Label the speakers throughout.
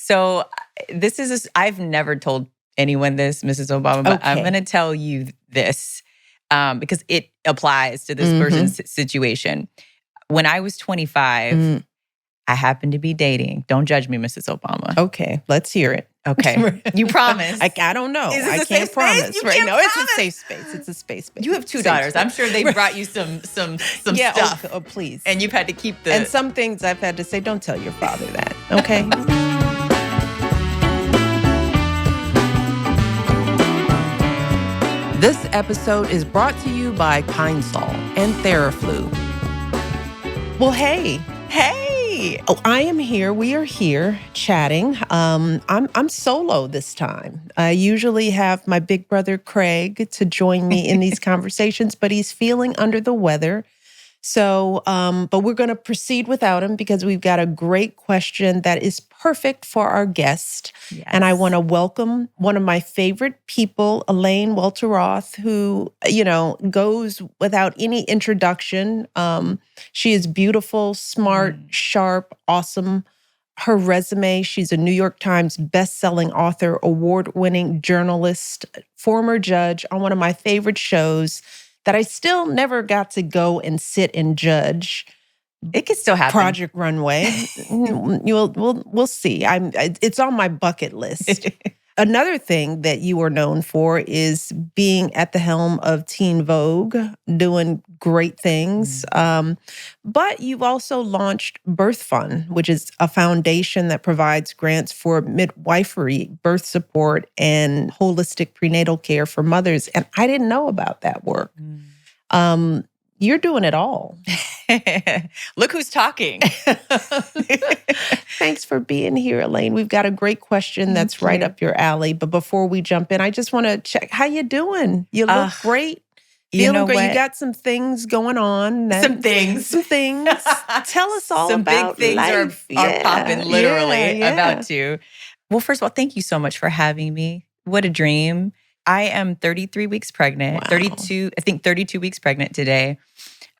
Speaker 1: So I've never told anyone this, Mrs. Obama, but I'm going to tell you this because it applies to this person's situation. When I was 25, I happened to be dating. Don't judge me, Mrs. Obama.
Speaker 2: Okay, let's hear it.
Speaker 1: Okay, you promise.
Speaker 2: I don't know. I can't promise right now. It's a safe space. It's a space.
Speaker 1: You have two daughters. I'm sure they brought you some stuff.
Speaker 2: Oh, please.
Speaker 1: And you've had to keep the...
Speaker 2: And some things I've had to say, don't tell your father that, okay? This episode is brought to you by Pine Sol and Theraflu. Well, hey. Oh, I am here. We are here chatting. I'm solo this time. I usually have my big brother Craig to join me in these conversations, but he's feeling under the weather. So, but we're going to proceed without him because we've got a great question that is perfect for our guest.
Speaker 1: Yes.
Speaker 2: And I want to welcome one of my favorite people, Elaine Welteroth, who, goes without any introduction. She is beautiful, smart, sharp, awesome. Her resume, she's a New York Times best-selling author, award-winning journalist, former judge on one of my favorite shows that I still never got to go and sit and judge.
Speaker 1: It could still happen.
Speaker 2: Project Runway. We'll see. It's on my bucket list. Another thing that you are known for is being at the helm of Teen Vogue, doing great things. But you've also launched Birth Fund, which is a foundation that provides grants for midwifery, birth support, and holistic prenatal care for mothers. And I didn't know about that work. You're doing it all.
Speaker 1: Look who's talking.
Speaker 2: Thanks for being here, Elaine. We've got a great question that's right up your alley. But before we jump in, I just want to check how you doing. You look great. Feeling great. You got some things going on.
Speaker 1: Some things.
Speaker 2: Tell us all
Speaker 1: some
Speaker 2: about
Speaker 1: big things
Speaker 2: life.
Speaker 1: are popping literally about to. Well, first of all, thank you so much for having me. What a dream. I am 33 weeks pregnant.
Speaker 2: Wow.
Speaker 1: 32 weeks pregnant today.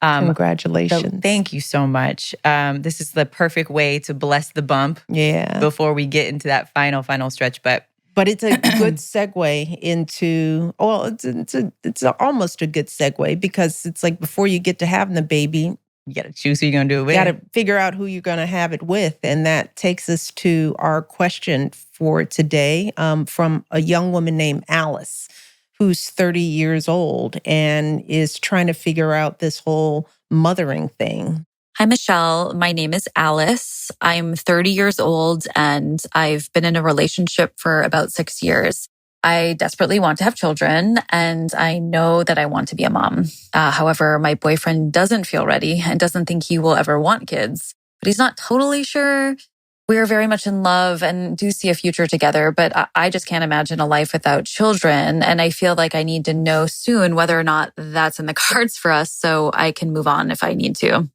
Speaker 2: Congratulations.
Speaker 1: So thank you so much. This is the perfect way to bless the bump before we get into that final stretch. But
Speaker 2: it's a good segue into, it's almost a good segue because it's like before you get to having the baby,
Speaker 1: you got to choose who you're going to do it with.
Speaker 2: You got to figure out who you're going to have it with. And that takes us to our question for today from a young woman named Alice, who's 30 years old and is trying to figure out this whole mothering thing.
Speaker 3: Hi, Michelle. My name is Alice. I'm 30 years old and I've been in a relationship for about 6 years. I desperately want to have children and I know that I want to be a mom. However, my boyfriend doesn't feel ready and doesn't think he will ever want kids, but he's not totally sure. We're very much in love and do see a future together, but I just can't imagine a life without children. And I feel like I need to know soon whether or not that's in the cards for us so I can move on if I need to.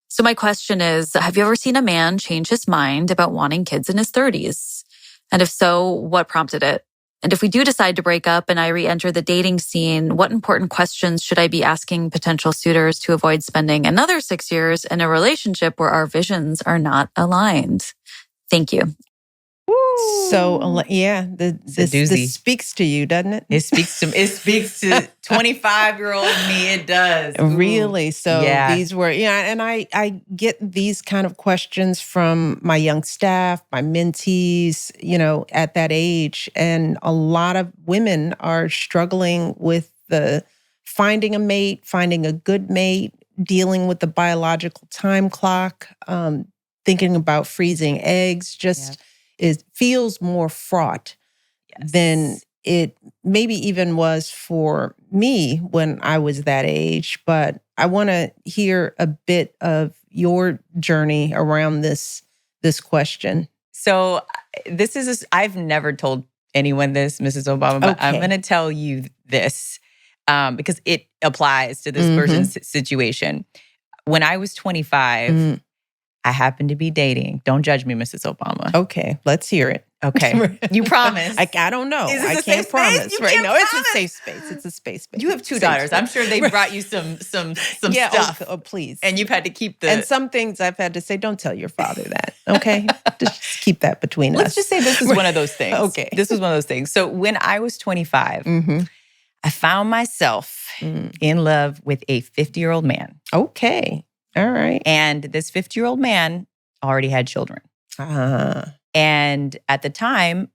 Speaker 3: So my question is, have you ever seen a man change his mind about wanting kids in his 30s? And if so, what prompted it? And if we do decide to break up and I re-enter the dating scene, what important questions should I be asking potential suitors to avoid spending another 6 years in a relationship where our visions are not aligned? Thank you.
Speaker 2: Woo. So, this speaks to you, doesn't it?
Speaker 1: It speaks to 25-year-old me. It does.
Speaker 2: Really? So these were, and I get these kind of questions from my young staff, my mentees, at that age. And a lot of women are struggling with the finding a mate, finding a good mate, dealing with the biological time clock, thinking about freezing eggs, it feels more fraught than it maybe even was for me when I was that age. But I want to hear a bit of your journey around this question.
Speaker 1: So I've never told anyone this, Mrs. Obama, but I'm going to tell you this because it applies to this person's situation. When I was 25, I happened to be dating. Don't judge me, Mrs. Obama.
Speaker 2: Okay, let's hear it.
Speaker 1: Okay. You promise.
Speaker 2: I don't know. I can't promise right now. It's a safe space. It's a space.
Speaker 1: You have 2 daughters. I'm sure they brought you some stuff.
Speaker 2: Oh, please.
Speaker 1: And you've had to keep
Speaker 2: And some things I've had to say, don't tell your father that. Okay. Just keep that between us.
Speaker 1: Let's just say this is one of those things.
Speaker 2: Okay.
Speaker 1: This was one of those things. So when I was 25, I found myself in love with a 50-year-old man.
Speaker 2: Okay. All right.
Speaker 1: And this 50-year-old man already had children. And at the time,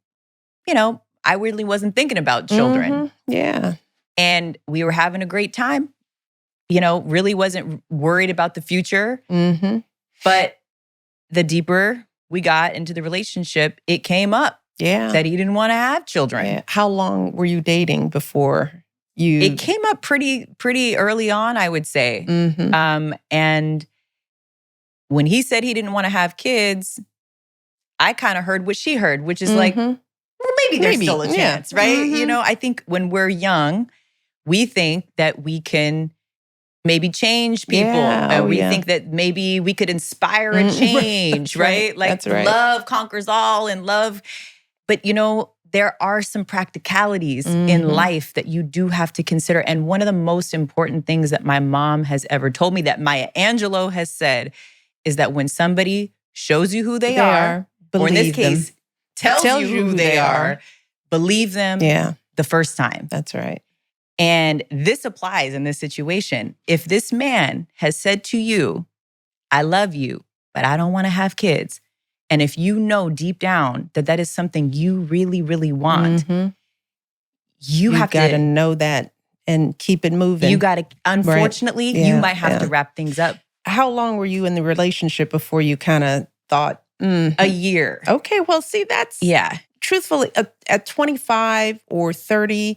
Speaker 1: I really wasn't thinking about children.
Speaker 2: Yeah.
Speaker 1: And we were having a great time. Really wasn't worried about the future. But the deeper we got into the relationship, it came up that he didn't want to have children.
Speaker 2: Yeah. How long were you dating before you?
Speaker 1: It came up pretty early on, I would say. And when he said he didn't want to have kids, I kind of heard what she heard, which is like, well, maybe there's still a chance, right? I think when we're young, we think that we can maybe change people. We think that maybe we could inspire a change, right? Like
Speaker 2: That's right.
Speaker 1: Love conquers all and love. But, there are some practicalities in life that you do have to consider. And one of the most important things that my mom has ever told me, that Maya Angelou has said, is that when somebody shows you who they are, or in this case, tells you who they are, believe them the first time.
Speaker 2: That's right.
Speaker 1: And this applies in this situation. If this man has said to you, I love you, but I don't want to have kids. And if you know deep down that that is something you really, really want, you have
Speaker 2: got to know that and keep it moving.
Speaker 1: You got to, unfortunately, you might have to wrap things up.
Speaker 2: How long were you in the relationship before you kind of thought?
Speaker 1: A year.
Speaker 2: Okay, well, see, that's, truthfully, at 25 or 30,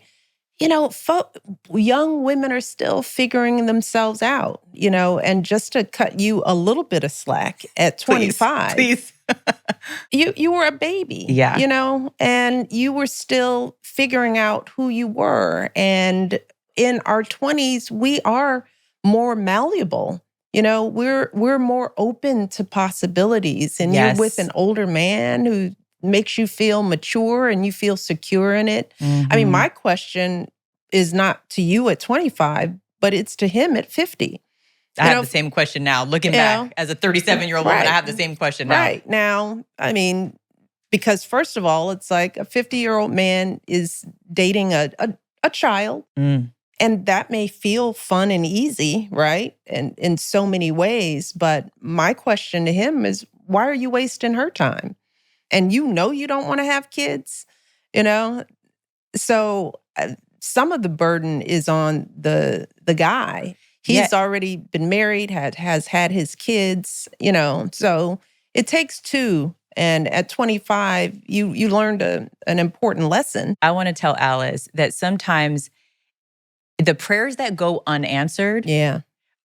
Speaker 2: young women are still figuring themselves out, and just to cut you a little bit of slack at 25.
Speaker 1: Please.
Speaker 2: you were a baby, and you were still figuring out who you were. And in our 20s, we are more malleable. We're more open to possibilities. And you're with an older man who makes you feel mature and you feel secure in it. I mean, my question is not to you at 25, but it's to him at 50.
Speaker 1: I have the same question now. Looking back as a 37-year-old woman, I have the same question now.
Speaker 2: Right. Now, I mean, because first of all, it's like a 50-year-old man is dating a child. And that may feel fun and easy, right? And in so many ways. But my question to him is, why are you wasting her time? And you don't want to have kids, So some of the burden is on the guy. He's already been married, has had his kids, So it takes two. And at 25, you learned an important lesson.
Speaker 1: I want to tell Alice that sometimes the prayers that go unanswered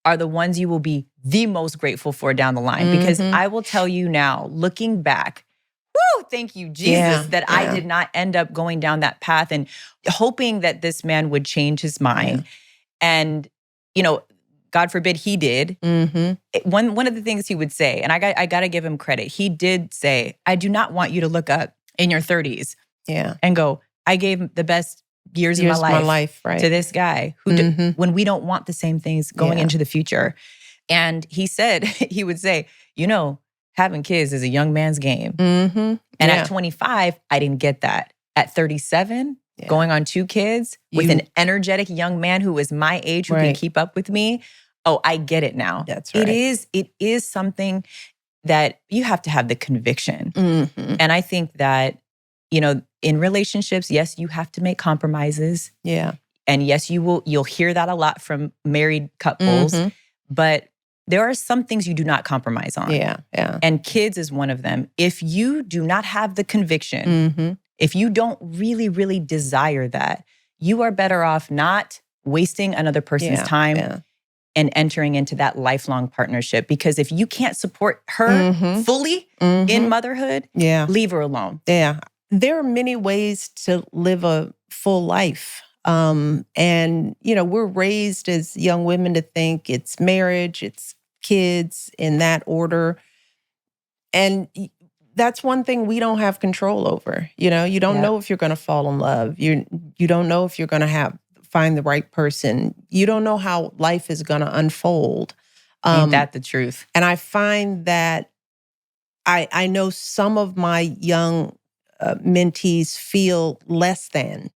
Speaker 1: are the ones you will be the most grateful for down the line. Because I will tell you now, looking back, thank you, Jesus, that I did not end up going down that path and hoping that this man would change his mind. And, God forbid he did. One of the things he would say, and I got to give him credit, he did say, I do not want you to look up in your 30s and go, I gave the best years of my life right, to this guy who when we don't want the same things going into the future. And he said, he would say, having kids is a young man's game. And at 25, I didn't get that. At 37, going on 2 kids with an energetic young man who is my age, who can keep up with me. Oh, I get it now.
Speaker 2: That's right.
Speaker 1: It is something that you have to have the conviction. And I think that, in relationships, yes, you have to make compromises. And yes, you'll hear that a lot from married couples. But there are some things you do not compromise on. And kids is one of them. If you do not have the conviction, if you don't really, really desire that, you are better off not wasting another person's time and entering into that lifelong partnership. Because if you can't support her fully in motherhood, leave her alone.
Speaker 2: There are many ways to live a full life. And, we're raised as young women to think it's marriage, it's kids in that order. And that's one thing we don't have control over. You know, you don't know if you're going to fall in love. You don't know if you're going to find the right person. You don't know how life is going to unfold.
Speaker 1: Ain't that the truth?
Speaker 2: And I find that I know some of my young mentees feel less than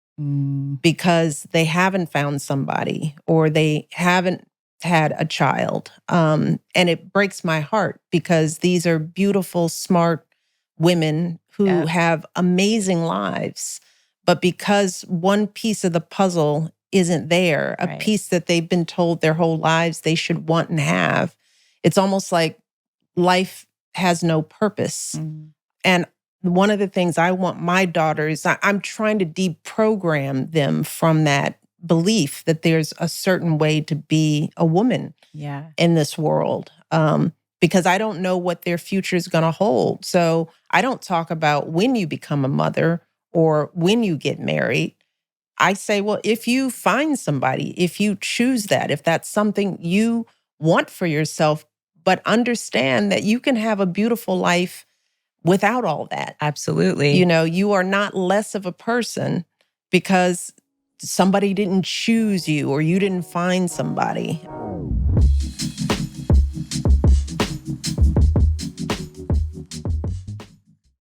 Speaker 2: because they haven't found somebody or they haven't had a child. And it breaks my heart because these are beautiful, smart women who have amazing lives. But because one piece of the puzzle isn't there, a piece that they've been told their whole lives they should want and have, it's almost like life has no purpose. And one of the things I want my daughters, I'm trying to deprogram them from that belief that there's a certain way to be a woman in this world. Because I don't know what their future is going to hold. So I don't talk about when you become a mother or when you get married. I say, well, if you find somebody, if you choose that, if that's something you want for yourself, but understand that you can have a beautiful life without all that.
Speaker 1: Absolutely.
Speaker 2: You know, you are not less of a person because somebody didn't choose you or you didn't find somebody.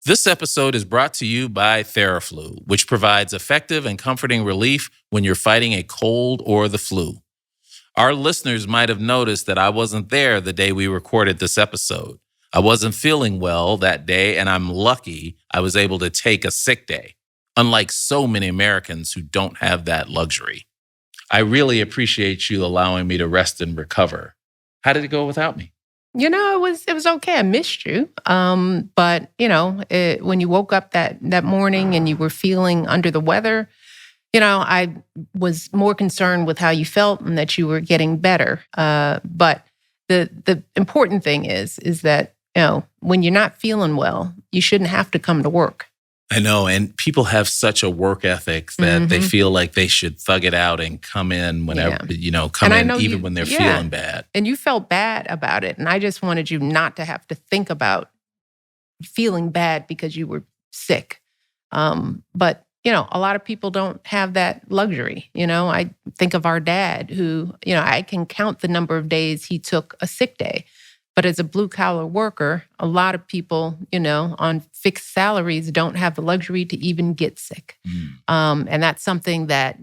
Speaker 4: This episode is brought to you by Theraflu, which provides effective and comforting relief when you're fighting a cold or the flu. Our listeners might have noticed that I wasn't there the day we recorded this episode. I wasn't feeling well that day, and I'm lucky I was able to take a sick day, unlike so many Americans who don't have that luxury. I really appreciate you allowing me to rest and recover. How did it go without me?
Speaker 2: You know, it was okay. I missed you. But, you know, when you woke up that morning and you were feeling under the weather, you know, I was more concerned with how you felt and that you were getting better. But the important thing is that, you know, when you're not feeling well, you shouldn't have to come to work.
Speaker 4: I know. And people have such a work ethic that they feel like they should thug it out and come in whenever, come in even when they're feeling bad.
Speaker 2: And you felt bad about it. And I just wanted you not to have to think about feeling bad because you were sick. But, you know, a lot of people don't have that luxury. You know, I think of our dad who, you know, I can count the number of days he took a sick day. But as a blue-collar worker, a lot of people, you know, on fixed salaries don't have the luxury to even get sick. And that's something that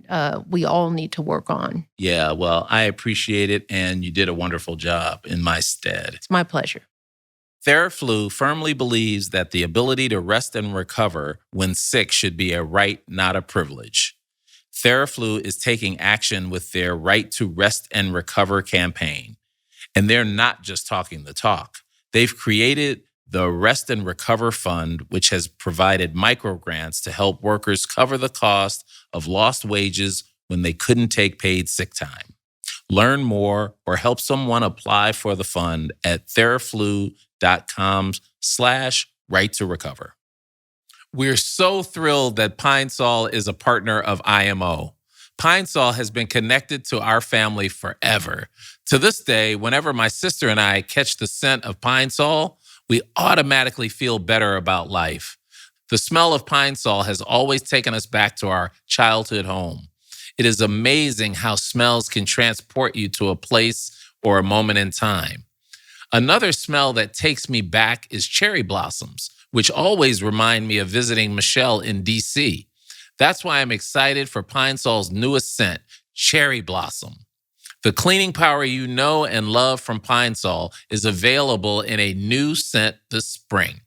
Speaker 2: we all need to work on.
Speaker 4: Yeah, well, I appreciate it, and you did a wonderful job in my stead.
Speaker 2: It's my pleasure.
Speaker 4: Theraflu firmly believes that the ability to rest and recover when sick should be a right, not a privilege. Theraflu is taking action with their Right to Rest and Recover campaign. And they're not just talking the talk. They've created the Rest and Recover Fund, which has provided microgrants to help workers cover the cost of lost wages when they couldn't take paid sick time. Learn more or help someone apply for the fund at theraflu.com/right to recover. We're so thrilled that Pine Sol is a partner of IMO. Pine Sol has been connected to our family forever. To this day, whenever my sister and I catch the scent of Pine Sol, we automatically feel better about life. The smell of Pine Sol has always taken us back to our childhood home. It is amazing how smells can transport you to a place or a moment in time. Another smell that takes me back is cherry blossoms, which always remind me of visiting Michelle in D.C. That's why I'm excited for Pine Sol's newest scent, Cherry Blossom. The cleaning power you know and love from Pine Sol is available in a new scent this spring,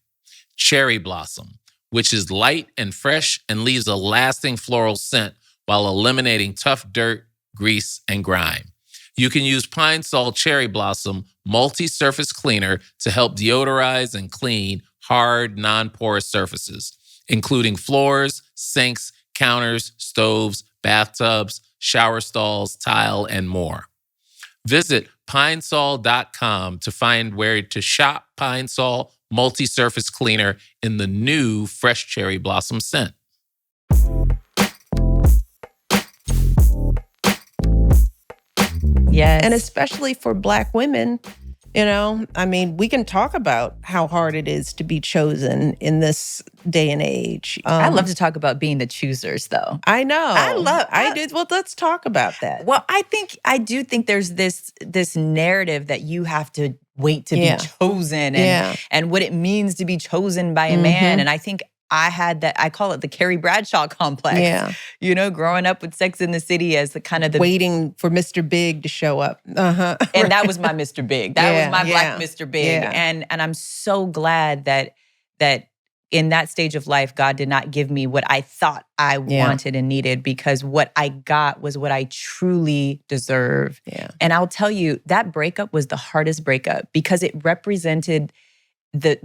Speaker 4: Cherry Blossom, which is light and fresh and leaves a lasting floral scent while eliminating tough dirt, grease, and grime. You can use Pine Sol Cherry Blossom multi-surface cleaner to help deodorize and clean hard, non-porous surfaces, including floors, sinks, counters, stoves, bathtubs, shower stalls, tile, and more. Visit pinesol.com to find where to shop Pine Sol multi-surface cleaner in the new fresh cherry blossom scent.
Speaker 1: Yes.
Speaker 2: And especially for Black women, I mean, we can talk about how hard it is to be chosen in this day and age.
Speaker 1: I love to talk about being the choosers, though.
Speaker 2: I know. I did. Well, let's talk about that.
Speaker 1: Well, I do think there's this narrative that you have to wait to be chosen and what it means to be chosen by a man. And I think I had that, I call it the Carrie Bradshaw complex.
Speaker 2: Yeah.
Speaker 1: Growing up with Sex in the City as the kind of the
Speaker 2: waiting for Mr. Big to show up.
Speaker 1: And that was my Mr. Big. That was my Black Mr. Big.
Speaker 2: Yeah.
Speaker 1: And I'm so glad that in that stage of life, God did not give me what I thought I wanted and needed, because what I got was what I truly deserve.
Speaker 2: Yeah.
Speaker 1: And I'll tell you, that breakup was the hardest breakup because it represented the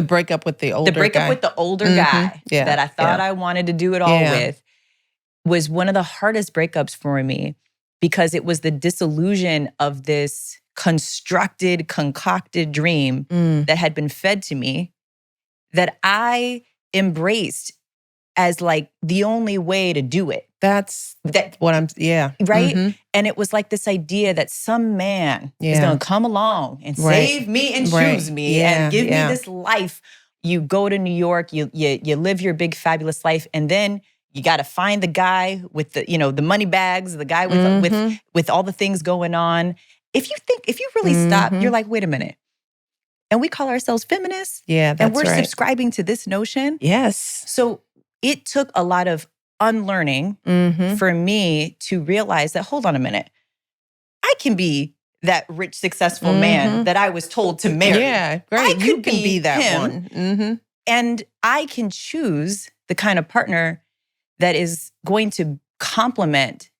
Speaker 2: breakup with the older guy.
Speaker 1: With the older guy that I thought I wanted to do it all with was one of the hardest breakups for me, because it was the disillusion of this constructed, concocted dream that had been fed to me that I embraced as like the only way to do it.
Speaker 2: That's what I'm,
Speaker 1: Right? Mm-hmm. And it was like this idea that some man is going to come along and save me and choose me and give me this life. You go to New York, you live your big fabulous life, and then you got to find the guy with the, the money bags, the guy with all the things going on. If you really stop, you're like, wait a minute. And we call ourselves feminists.
Speaker 2: Yeah, that's
Speaker 1: right. And we're
Speaker 2: right.
Speaker 1: subscribing to this notion.
Speaker 2: Yes.
Speaker 1: So it took a lot of unlearning for me to realize that, hold on a minute, I can be that rich, successful man that I was told to marry.
Speaker 2: Yeah, great. You can be that
Speaker 1: him,
Speaker 2: one.
Speaker 1: And I can choose the kind of partner that is going to complement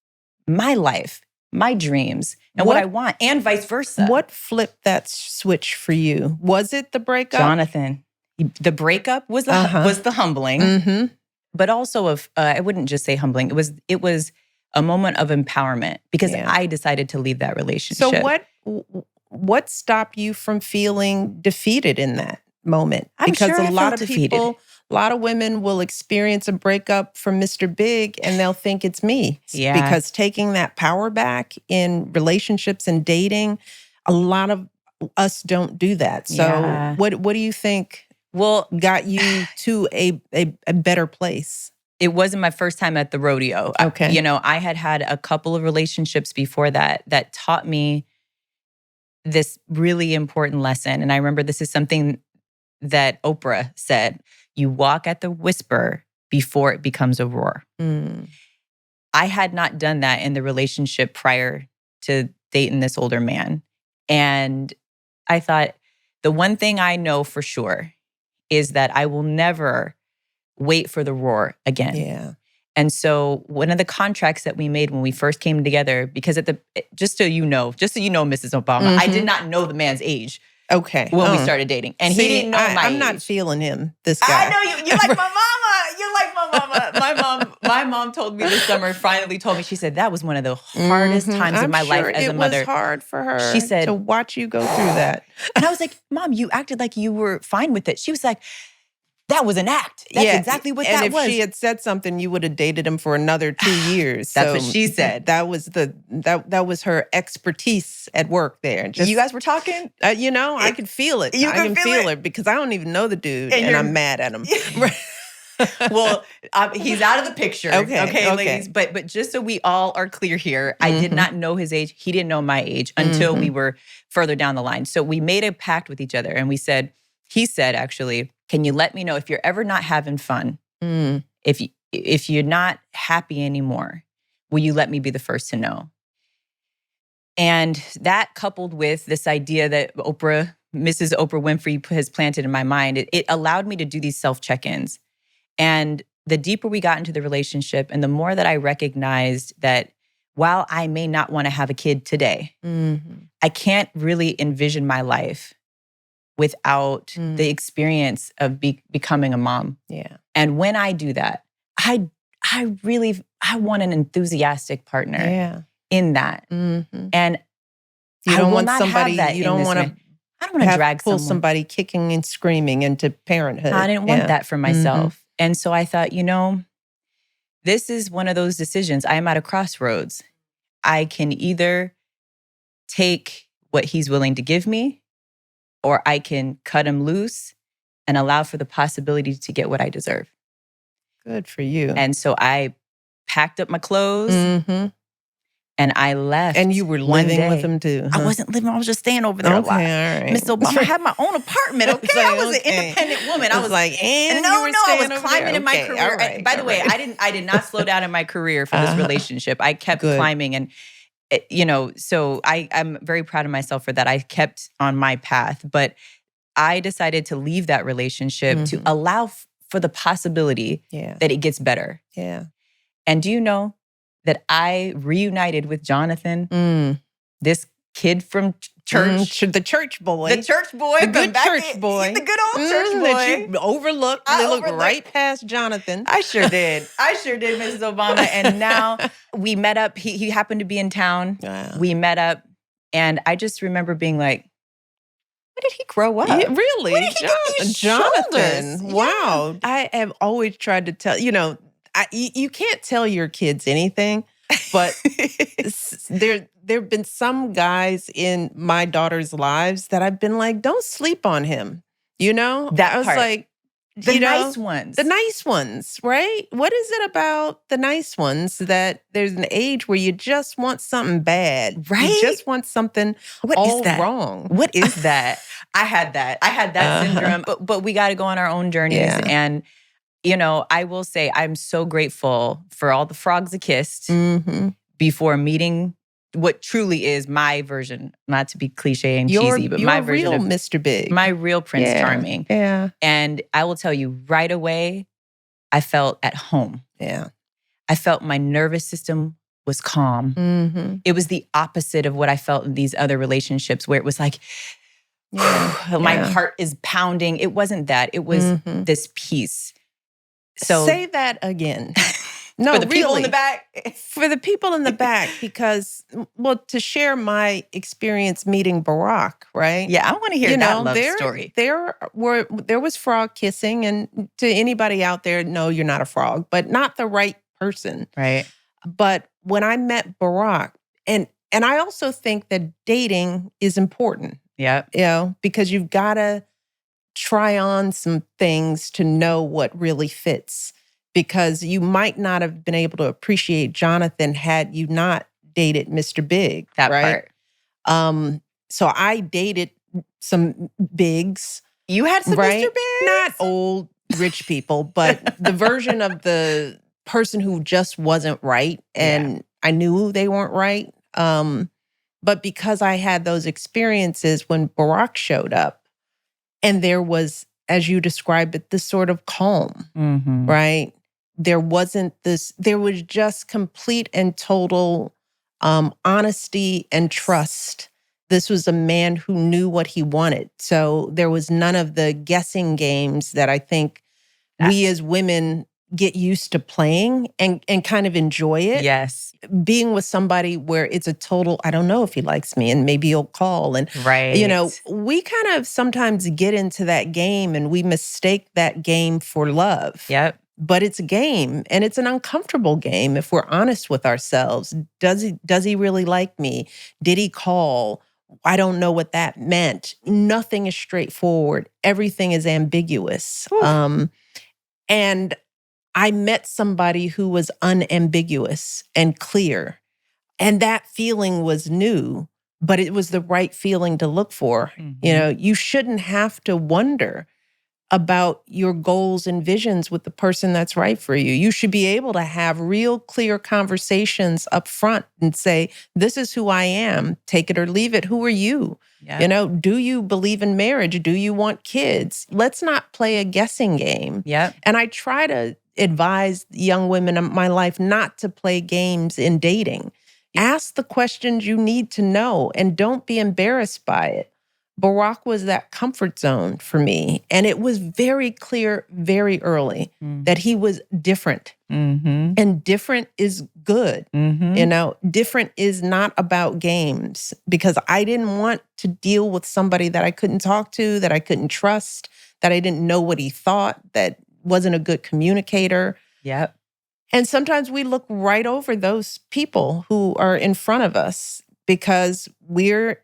Speaker 1: my life, my dreams, and what I want, and vice versa.
Speaker 2: What flipped that switch for you? Was it the breakup?
Speaker 1: Jonathan, the breakup was the humbling, but also I wouldn't just say humbling. It was a moment of empowerment because I decided to leave that relationship.
Speaker 2: So what stopped you from feeling defeated in that moment?
Speaker 1: Because
Speaker 2: a lot of people, a lot of women will experience a breakup from Mr. Big and they'll think it's me.
Speaker 1: Yeah.
Speaker 2: Because taking that power back in relationships and dating, a lot of us don't do that. So what do you think got you to a better place?
Speaker 1: It wasn't my first time at the rodeo.
Speaker 2: Okay.
Speaker 1: I had a couple of relationships before that taught me this really important lesson. And I remember this is something that Oprah said. You walk at the whisper before it becomes a roar. I had not done that in the relationship prior to dating this older man. And I thought, the one thing I know for sure is that I will never wait for the roar again.
Speaker 2: Yeah.
Speaker 1: And so one of the contracts that we made when we first came together, because just so you know, Mrs. Obama, I did not know the man's age.
Speaker 2: Okay.
Speaker 1: When we started dating. And he didn't know my age.
Speaker 2: I'm not feeling him, this guy.
Speaker 1: I know you. You're like my mama. You're like my mama. My mom told me this summer, finally told me, she said, that was one of the hardest times of my life as a mother.
Speaker 2: It was hard for her
Speaker 1: she said,
Speaker 2: to watch you go through that.
Speaker 1: And I was like, Mom, you acted like you were fine with it. She was like, that was an act. That's exactly what that was.
Speaker 2: And if she had said something, you would have dated him for another 2 years.
Speaker 1: That's what she said.
Speaker 2: That was that was her expertise at work there.
Speaker 1: You guys were talking?
Speaker 2: I could feel it. I can feel it because I don't even know the dude and I'm mad at him.
Speaker 1: Well, he's out of the picture. Okay, ladies. But just so we all are clear here, I did not know his age. He didn't know my age until we were further down the line. So we made a pact with each other and he said, actually, can you let me know if you're ever not having fun? If you're not happy anymore, will you let me be the first to know? And that coupled with this idea that Mrs. Oprah Winfrey has planted in my mind, it allowed me to do these self-check-ins. And the deeper we got into the relationship and the more that I recognized that while I may not want to have a kid today, I can't really envision my life without the experience of becoming a mom.
Speaker 2: Yeah.
Speaker 1: And when I do that, I want an enthusiastic partner in that. And
Speaker 2: you don't want somebody, you don't want to
Speaker 1: I don't want to drag
Speaker 2: pull somebody kicking and screaming into parenthood.
Speaker 1: I didn't want that for myself. And so I thought, this is one of those decisions. I am at a crossroads. I can either take what he's willing to give me, or I can cut him loose and allow for the possibility to get what I deserve.
Speaker 2: Good for you.
Speaker 1: And so I packed up my clothes and I left.
Speaker 2: And you were living with him too?
Speaker 1: Huh? I wasn't living. I was just staying over there a lot.
Speaker 2: All right.
Speaker 1: Miss Obama, I had my own apartment, okay? I was an independent woman. I was
Speaker 2: like, and
Speaker 1: I was climbing in my career.
Speaker 2: Right.
Speaker 1: By the way, I did not slow down in my career for this relationship. I kept climbing and, so I'm very proud of myself for that. I kept on my path, but I decided to leave that relationship to allow for the possibility that it gets better.
Speaker 2: Yeah.
Speaker 1: And do you know that I reunited with Jonathan, this kid from church.
Speaker 2: The church boy.
Speaker 1: The church boy.
Speaker 2: The good church boy.
Speaker 1: The good old church boy.
Speaker 2: That you overlooked. You looked right past Jonathan.
Speaker 1: I sure did. Mrs. Obama. And now we met up. He happened to be in town.
Speaker 2: Wow.
Speaker 1: We met up. And I just remember being like, when did he grow up?
Speaker 2: Yeah, really?
Speaker 1: When did he get these
Speaker 2: Jonathan.
Speaker 1: shoulders?
Speaker 2: Wow.
Speaker 1: Yeah.
Speaker 2: I have always tried to tell, you can't tell your kids anything, but there have been some guys in my daughter's lives that I've been like, don't sleep on him.
Speaker 1: That
Speaker 2: I was
Speaker 1: part.
Speaker 2: like,
Speaker 1: nice ones.
Speaker 2: The nice ones, right? What is it about the nice ones that there's an age where you just want something bad?
Speaker 1: Right?
Speaker 2: You just want something all wrong.
Speaker 1: What is that? I had that syndrome. But we got to go on our own journeys.
Speaker 2: Yeah.
Speaker 1: And, I will say I'm so grateful for all the frogs I kissed before meeting what truly is my version, not to be cliche and cheesy, but my version
Speaker 2: real
Speaker 1: of
Speaker 2: Mr. Big.
Speaker 1: My real Prince Charming.
Speaker 2: Yeah.
Speaker 1: And I will tell you right away, I felt at home.
Speaker 2: Yeah.
Speaker 1: I felt my nervous system was calm. It was the opposite of what I felt in these other relationships where it was like, my heart is pounding. It wasn't that. It was this peace. So
Speaker 2: say that again. No,
Speaker 1: for the people in the back.
Speaker 2: For the people in the back, because, to share my experience meeting Barack, right?
Speaker 1: Yeah, I want to hear that love story.
Speaker 2: There was frog kissing, and to anybody out there, no, you're not a frog, but not the right person.
Speaker 1: Right.
Speaker 2: But when I met Barack, and I also think that dating is important.
Speaker 1: Yeah.
Speaker 2: Because you've got to try on some things to know what really fits. Because you might not have been able to appreciate Jonathan had you not dated Mr. Big.
Speaker 1: That
Speaker 2: right?
Speaker 1: part.
Speaker 2: So I dated some bigs.
Speaker 1: You had some
Speaker 2: right?
Speaker 1: Mr. Bigs?
Speaker 2: Not old, rich people, but the version of the person who just wasn't right. And I knew they weren't right. But because I had those experiences when Barack showed up, and there was, as you described it, this sort of calm, right? There wasn't this, there was just complete and total honesty and trust. This was a man who knew what he wanted. So there was none of the guessing games that I think we as women get used to playing and kind of enjoy it.
Speaker 1: Yes.
Speaker 2: Being with somebody where it's a total, I don't know if he likes me and maybe he'll call. And, we kind of sometimes get into that game and we mistake that game for love.
Speaker 1: Yep.
Speaker 2: But it's a game, and it's an uncomfortable game if we're honest with ourselves. Does he really like me? Did he call? I don't know what that meant. Nothing is straightforward. Everything is ambiguous. And I met somebody who was unambiguous and clear. And that feeling was new, but it was the right feeling to look for. You shouldn't have to wonder about your goals and visions with the person that's right for you. You should be able to have real clear conversations up front and say, this is who I am, take it or leave it. Who are you?
Speaker 1: Yeah.
Speaker 2: Do you believe in marriage? Do you want kids? Let's not play a guessing game.
Speaker 1: Yeah.
Speaker 2: And I try to advise young women in my life not to play games in dating. Ask the questions you need to know and don't be embarrassed by it. Barack was that comfort zone for me. And it was very clear very early that he was different. And different is good. Different is not about games, because I didn't want to deal with somebody that I couldn't talk to, that I couldn't trust, that I didn't know what he thought, that wasn't a good communicator.
Speaker 1: Yep.
Speaker 2: And sometimes we look right over those people who are in front of us because we're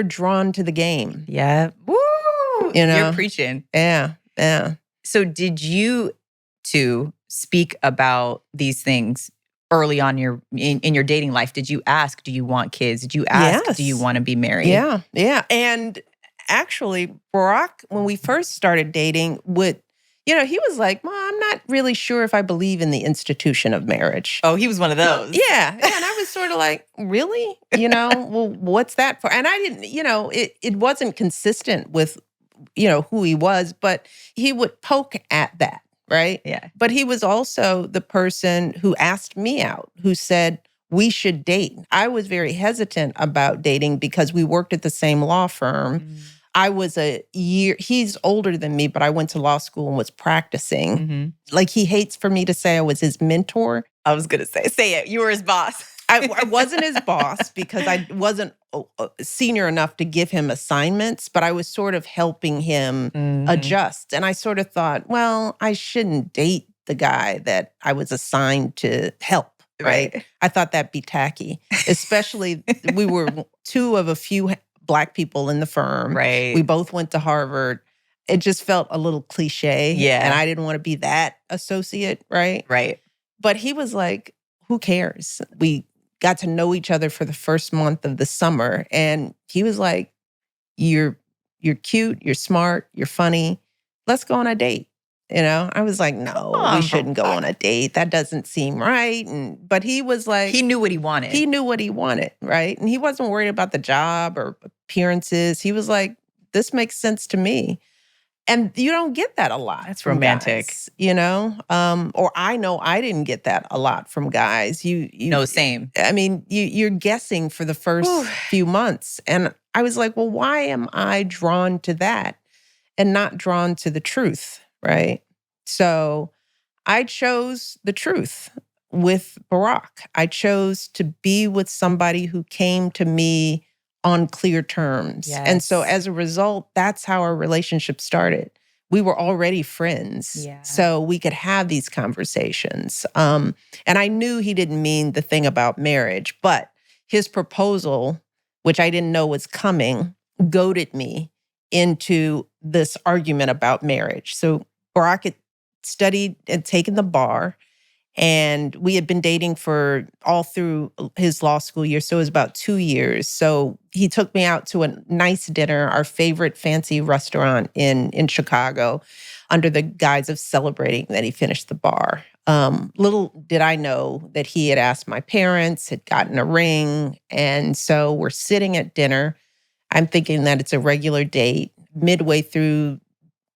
Speaker 2: drawn to the game.
Speaker 1: Yeah. Woo! You're preaching.
Speaker 2: Yeah. Yeah.
Speaker 1: So did you two speak about these things early on in your dating life? Did you ask, do you want kids? Did you ask, do you want to be married?
Speaker 2: Yeah. Yeah. And actually, Barack, when we first started dating, he was like, "Mom, I'm not really sure if I believe in the institution of marriage."
Speaker 1: Oh, he was one of those.
Speaker 2: Yeah. And I was sort of like, really? Well, what's that for? And I didn't, it wasn't consistent with, who he was, but he would poke at that, right?
Speaker 1: Yeah.
Speaker 2: But he was also the person who asked me out, who said, we should date. I was very hesitant about dating because we worked at the same law firm. Mm. I was he's older than me, but I went to law school and was practicing. Mm-hmm. Like, he hates for me to say I was his mentor.
Speaker 1: I was going to say it. You were his boss.
Speaker 2: I wasn't his boss because I wasn't senior enough to give him assignments, but I was sort of helping him adjust. And I sort of thought, well, I shouldn't date the guy that I was assigned to help. Right. I thought that'd be tacky, especially we were two of a few Black people in the firm.
Speaker 1: Right.
Speaker 2: We both went to Harvard. It just felt a little cliche.
Speaker 1: Yeah.
Speaker 2: And I didn't want to be that associate. Right.
Speaker 1: Right.
Speaker 2: But he was like, who cares? We got to know each other for the first month of the summer. And he was like, you're cute, you're smart, you're funny. Let's go on a date. I was like, no, we shouldn't go on a date. That doesn't seem right. But he was like...
Speaker 1: He knew what he wanted.
Speaker 2: He knew what he wanted, right? And he wasn't worried about the job or appearances. He was like, this makes sense to me. And you don't get that a lot.
Speaker 1: That's romantic.
Speaker 2: Guys, or I know I didn't get that a lot from guys.
Speaker 1: No, same.
Speaker 2: I mean, you're guessing for the first few months. And I was like, well, why am I drawn to that and not drawn to the truth? Right. So I chose the truth with Barack. I chose to be with somebody who came to me on clear terms. Yes. And so as a result, that's how our relationship started. We were already friends. Yeah. So we could have these conversations. And I knew he didn't mean the thing about marriage, but his proposal, which I didn't know was coming, goaded me into this argument about marriage. So Barack had studied and taken the bar, and we had been dating for all through his law school year. So it was about 2 years. So he took me out to a nice dinner, our favorite fancy restaurant in Chicago, under the guise of celebrating that he finished the bar. Little did I know that he had asked my parents, had gotten a ring. And so we're sitting at dinner. I'm thinking that it's a regular date. Midway through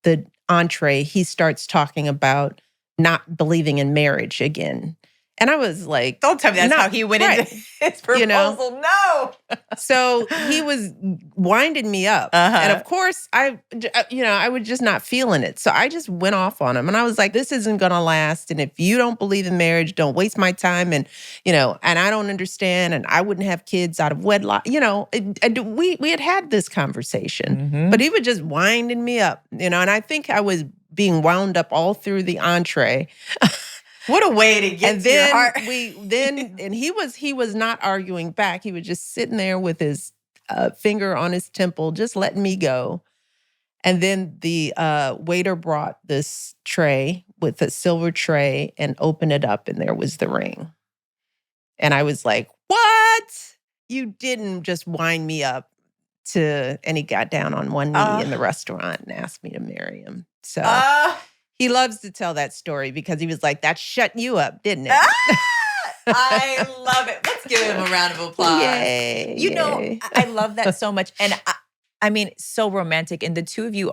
Speaker 2: the entree, he starts talking about not believing in marriage again. And I was like,
Speaker 1: don't tell me that's how he went into his proposal. No.
Speaker 2: So he was winding me up. And of course, I was just not feeling it. So I just went off on him. And I was like, this isn't going to last. And if you don't believe in marriage, don't waste my time. And, and I don't understand. And I wouldn't have kids out of wedlock. We had this conversation. But he was just winding me up, and I think I was being wound up all through the entree.
Speaker 1: What a way to get to your heart.
Speaker 2: And he was not arguing back. He was just sitting there with his finger on his temple, just letting me go. And then the waiter brought this tray with a silver tray and opened it up, and there was the ring. And I was like, what? You didn't just wind me up and he got down on one knee in the restaurant and asked me to marry him. So... he loves to tell that story because he was like, that shut you up, didn't it?
Speaker 1: I love it. Let's give him a round of applause.
Speaker 2: Yay.
Speaker 1: I love that so much. And I mean, so romantic. And the two of you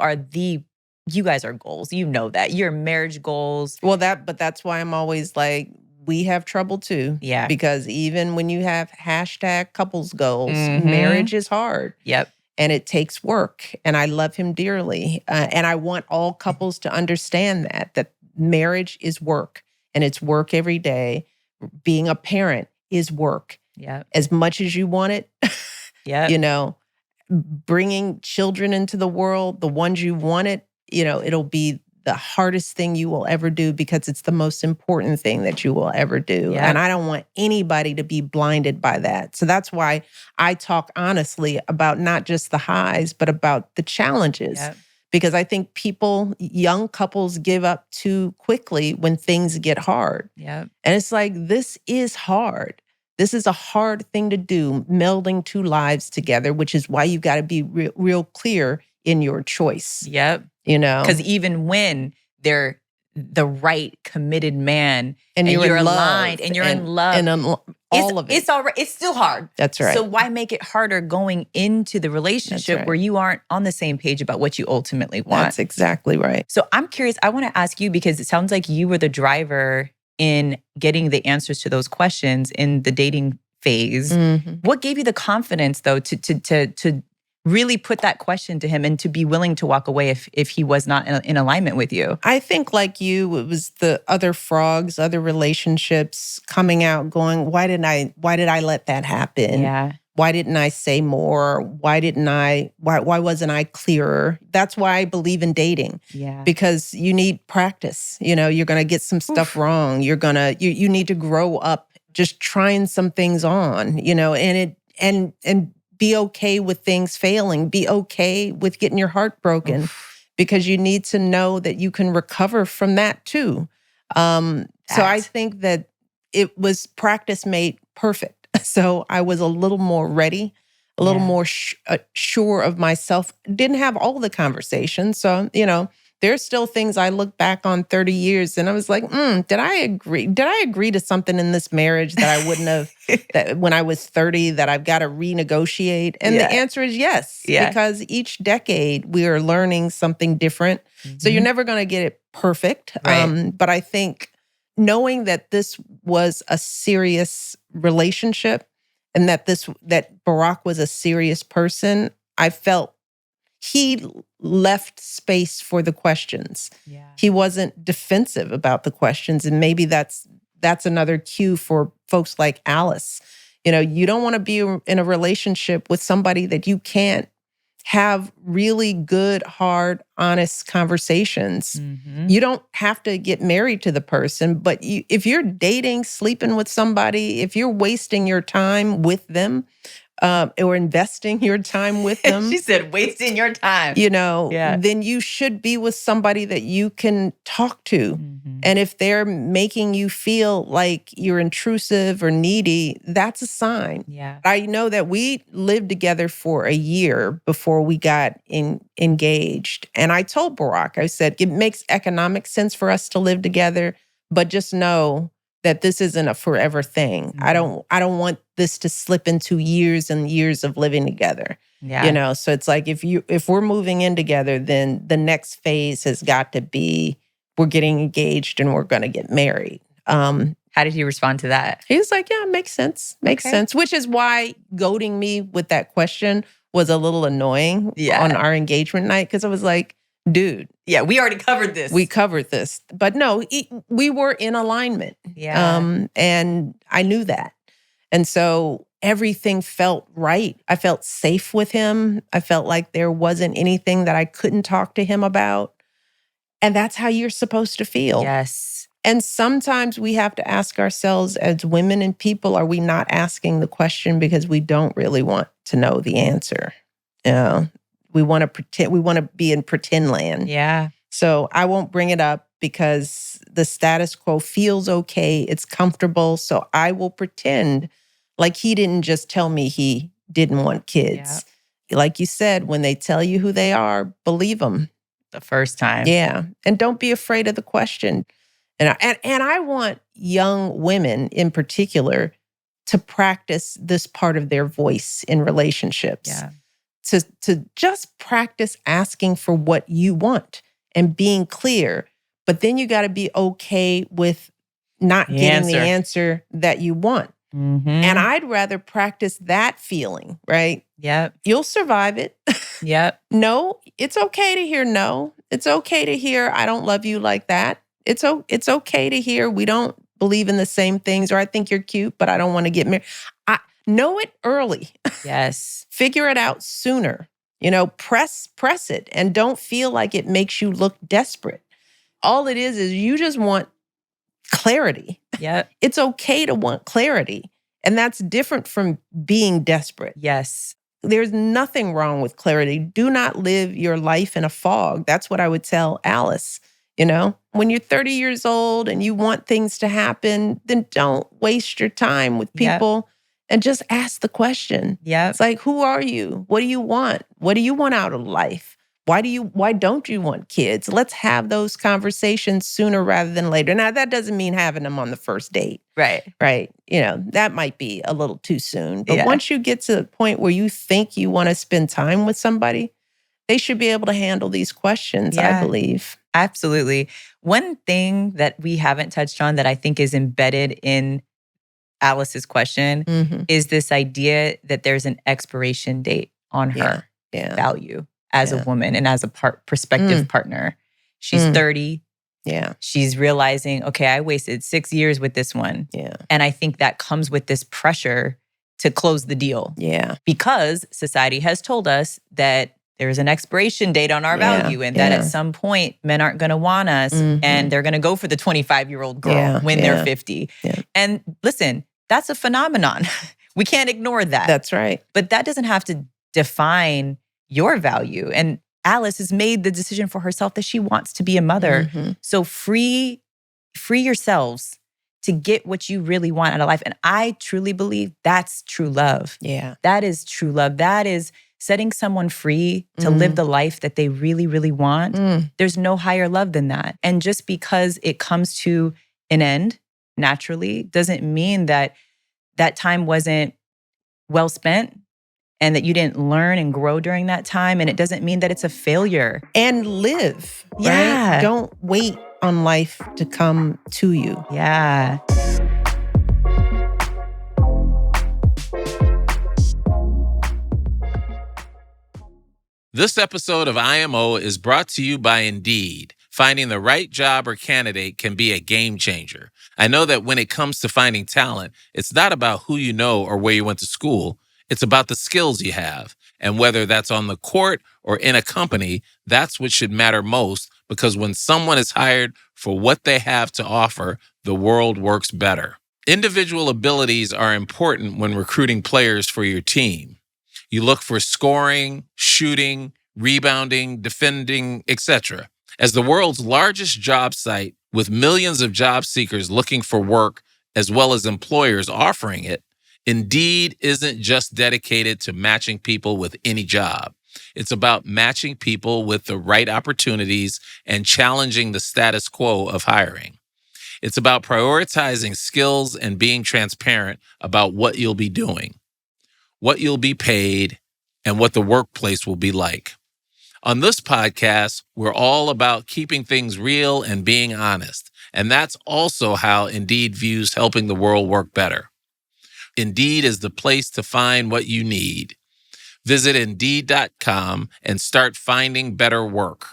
Speaker 1: you guys are goals. You know that. You're marriage goals.
Speaker 2: Well, but that's why I'm always like, we have trouble too.
Speaker 1: Yeah.
Speaker 2: Because even when you have #couples goals, marriage is hard.
Speaker 1: Yep.
Speaker 2: And it takes work. And I love him dearly. And I want all couples to understand that marriage is work. And it's work every day. Being a parent is work.
Speaker 1: Yeah.
Speaker 2: As much as you want it.
Speaker 1: Yeah.
Speaker 2: Bringing children into the world, the ones you wanted, it'll be the hardest thing you will ever do because it's the most important thing that you will ever do. Yep. And I don't want anybody to be blinded by that. So that's why I talk honestly about not just the highs, but about the challenges. Yep. Because I think young couples give up too quickly when things get hard. Yep. And it's like, this is hard. This is a hard thing to do, melding two lives together, which is why you've got to be real clear in your choice.
Speaker 1: Yep.
Speaker 2: You know?
Speaker 1: Because even when they're the right committed man and you're aligned and you're in love,
Speaker 2: and all of it.
Speaker 1: It's all right. It's still hard.
Speaker 2: That's right.
Speaker 1: So why make it harder going into the relationship where you aren't on the same page about what you ultimately want?
Speaker 2: That's exactly right.
Speaker 1: So I'm curious. I want to ask you, because it sounds like you were the driver in getting the answers to those questions in the dating phase. Mm-hmm. What gave you the confidence, though, to really put that question to him and to be willing to walk away if he was not in alignment with you?
Speaker 2: I think like you, it was the other frogs, other relationships coming out going, why did I let that happen?
Speaker 1: Yeah.
Speaker 2: Why didn't I say more? Why wasn't I clearer? That's why I believe in dating. Yeah. Because you need practice. You know, you're going to get some stuff wrong. You're going to, you need to grow up just trying some things on, you know, and be okay with things failing. Be okay with getting your heart broken because you need to know that you can recover from that too. So I think that it was practice made perfect. So I was a little more ready, a little more sure of myself. Didn't have all the conversations. So, you know, there's still things I look back on 30 years and I was like, did I agree? Did I agree to something in this marriage that I wouldn't have, that when I was 30, that I've got to renegotiate? And the answer is yes, because each decade we are learning something different. Mm-hmm. So you're never going to get it perfect. Right. But I think knowing that this was a serious relationship and that Barack was a serious person, I felt he left space for the questions. Yeah. He wasn't defensive about the questions. And maybe that's another cue for folks like Alice. You know, you don't want to be in a relationship with somebody that you can't have really good, hard, honest conversations. Mm-hmm. You don't have to get married to the person, but if you're dating, sleeping with somebody, if you're wasting your time with them, or investing your time with them.
Speaker 1: She said, wasting your time.
Speaker 2: You know, then you should be with somebody that you can talk to. Mm-hmm. And if they're making you feel like you're intrusive or needy, that's a sign. Yeah. I know that we lived together for a year before we got engaged. And I told Barack, I said, it makes economic sense for us to live together, but just know that this isn't a forever thing. Mm-hmm. I don't want this to slip into years and years of living together. Yeah. You know, so it's like if we're moving in together, then the next phase has got to be we're getting engaged and we're going to get married.
Speaker 1: How did he respond to that?
Speaker 2: He was like, yeah, makes sense. Makes sense. Which is why goading me with that question was a little annoying on our engagement night, because I was like, dude.
Speaker 1: Yeah, we already covered this.
Speaker 2: We covered this. But no, we were in alignment. Yeah. And I knew that. And so everything felt right. I felt safe with him. I felt like there wasn't anything that I couldn't talk to him about. And that's how you're supposed to feel.
Speaker 1: Yes.
Speaker 2: And sometimes we have to ask ourselves as women and people, are we not asking the question because we don't really want to know the answer? You know? We want to pretend. We want to be in pretend land.
Speaker 1: Yeah.
Speaker 2: So I won't bring it up because the status quo feels okay. It's comfortable. So I will pretend like he didn't just tell me he didn't want kids. Yeah. Like you said, when they tell you who they are, believe them.
Speaker 1: The first time.
Speaker 2: Yeah. And don't be afraid of the question. And I want young women in particular to practice this part of their voice in relationships. Yeah. To just practice asking for what you want and being clear. But then you got to be okay with not getting the answer that you want. Mm-hmm. And I'd rather practice that feeling, right?
Speaker 1: Yep.
Speaker 2: You'll survive it.
Speaker 1: Yep.
Speaker 2: No, it's okay to hear no. It's okay to hear I don't love you like that. It's okay to hear we don't believe in the same things, or I think you're cute, but I don't want to get married. Know it early.
Speaker 1: Yes.
Speaker 2: Figure it out sooner. You know, press it and don't feel like it makes you look desperate. all it is you just want clarity.
Speaker 1: Yeah.
Speaker 2: It's okay to want clarity. And that's different from being desperate.
Speaker 1: Yes.
Speaker 2: There's nothing wrong with clarity. Do not live your life in a fog. That's what I would tell Alice. When you're 30 years old and you want things to happen, then don't waste your time with people and just ask the question.
Speaker 1: Yeah.
Speaker 2: It's like, who are you? What do you want? What do you want out of life? Why don't you want kids? Let's have those conversations sooner rather than later. Now, that doesn't mean having them on the first date.
Speaker 1: Right.
Speaker 2: Right. That might be a little too soon. But once you get to the point where you think you want to spend time with somebody, they should be able to handle these questions, I believe.
Speaker 1: Absolutely. One thing that we haven't touched on that I think is embedded in Alice's question is this idea that there's an expiration date on her value as a woman and as a prospective partner. She's 30.
Speaker 2: Yeah.
Speaker 1: She's realizing, okay, I wasted 6 years with this one.
Speaker 2: Yeah.
Speaker 1: And I think that comes with this pressure to close the deal.
Speaker 2: Yeah.
Speaker 1: Because society has told us that there's an expiration date on our value and that at some point men aren't going to want us and they're going to go for the 25-year-old girl when they're 50.
Speaker 2: Yeah.
Speaker 1: And listen, that's a phenomenon. We can't ignore that.
Speaker 2: That's right.
Speaker 1: But that doesn't have to define your value. And Alice has made the decision for herself that she wants to be a mother. So free yourselves to get what you really want out of life. And I truly believe that's true love.
Speaker 2: Yeah.
Speaker 1: That is true love. That is setting someone free to live the life that they really, really want. There's no higher love than that. And just because it comes to an end naturally doesn't mean that that time wasn't well spent and that you didn't learn and grow during that time. And it doesn't mean that it's a failure.
Speaker 2: And live,
Speaker 1: Yeah.
Speaker 2: right? Don't wait on life to come to you.
Speaker 1: Yeah.
Speaker 4: This episode of IMO is brought to you by Indeed. Finding the right job or candidate can be a game changer. I know that when it comes to finding talent, it's not about who you know or where you went to school. It's about the skills you have. And whether that's on the court or in a company, that's what should matter most, because when someone is hired for what they have to offer, the world works better. Individual abilities are important when recruiting players for your team. You look for scoring, shooting, rebounding, defending, etc. As the world's largest job site with millions of job seekers looking for work as well as employers offering it, Indeed isn't just dedicated to matching people with any job. It's about matching people with the right opportunities and challenging the status quo of hiring. It's about prioritizing skills and being transparent about what you'll be doing, what you'll be paid, and what the workplace will be like. On this podcast, we're all about keeping things real and being honest. And that's also how Indeed views helping the world work better. Indeed is the place to find what you need. Visit Indeed.com and start finding better work.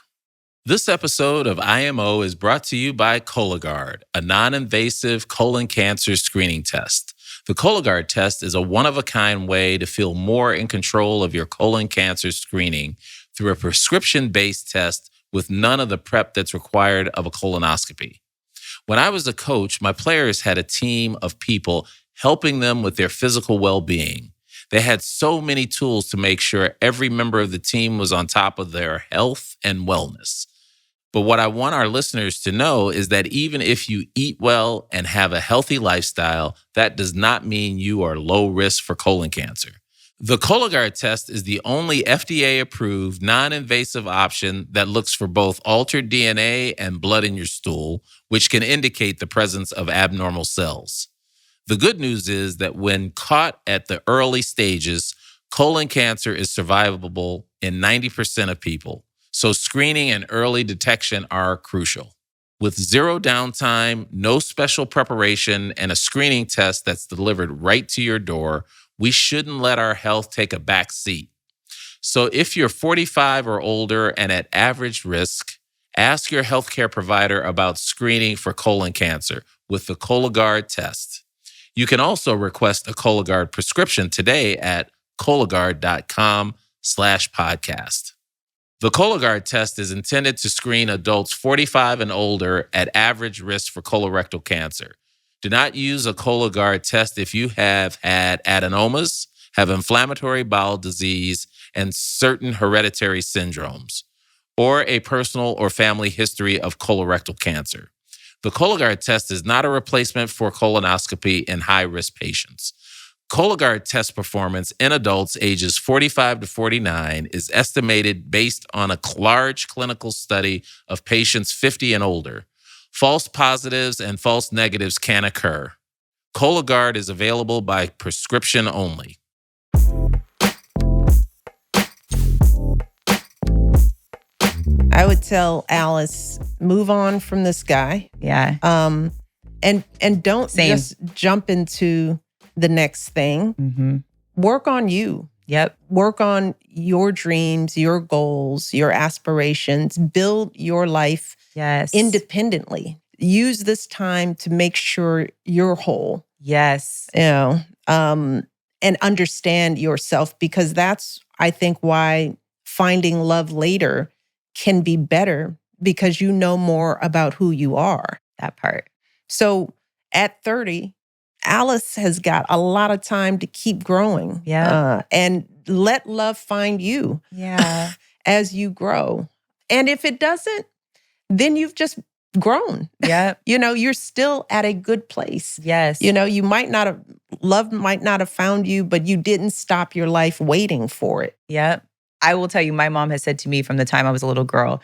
Speaker 4: This episode of IMO is brought to you by Cologuard, a non-invasive colon cancer screening test. The Cologuard test is a one-of-a-kind way to feel more in control of your colon cancer screening through a prescription-based test with none of the prep that's required of a colonoscopy. When I was a coach, my players had a team of people helping them with their physical well-being. They had so many tools to make sure every member of the team was on top of their health and wellness. But what I want our listeners to know is that even if you eat well and have a healthy lifestyle, that does not mean you are low risk for colon cancer. The Cologuard test is the only FDA-approved, non-invasive option that looks for both altered DNA and blood in your stool, which can indicate the presence of abnormal cells. The good news is that when caught at the early stages, colon cancer is survivable in 90% of people. So screening and early detection are crucial. With zero downtime, no special preparation, and a screening test that's delivered right to your door, we shouldn't let our health take a back seat. So if you're 45 or older and at average risk, ask your healthcare provider about screening for colon cancer with the Cologuard test. You can also request a Cologuard prescription today at Cologuard.com/podcast. The Cologuard test is intended to screen adults 45 and older at average risk for colorectal cancer. Do not use a Cologuard test if you have had adenomas, have inflammatory bowel disease, and certain hereditary syndromes, or a personal or family history of colorectal cancer. The Cologuard test is not a replacement for colonoscopy in high-risk patients. Cologuard test performance in adults ages 45 to 49 is estimated based on a large clinical study of patients 50 and older. False positives and false negatives can occur. Cologuard is available by prescription only.
Speaker 2: I would tell Alice, move on from this guy.
Speaker 1: Yeah.
Speaker 2: And don't just jump into the next thing.
Speaker 1: Mm-hmm.
Speaker 2: Work on you.
Speaker 1: Yep.
Speaker 2: Work on your dreams, your goals, your aspirations. Build your life independently. Use this time to make sure you're whole.
Speaker 1: Yes.
Speaker 2: And understand yourself, because that's, I think, why finding love later can be better, because you know more about who you are.
Speaker 1: That part.
Speaker 2: So at 30, Alice has got a lot of time to keep growing.
Speaker 1: Yeah.
Speaker 2: And let love find you.
Speaker 1: Yeah.
Speaker 2: As you grow. And if it doesn't, then you've just grown.
Speaker 1: Yeah.
Speaker 2: You're still at a good place.
Speaker 1: Yes.
Speaker 2: You might not have, love might not have found you, but you didn't stop your life waiting for it.
Speaker 1: Yep. I will tell you, my mom has said to me from the time I was a little girl,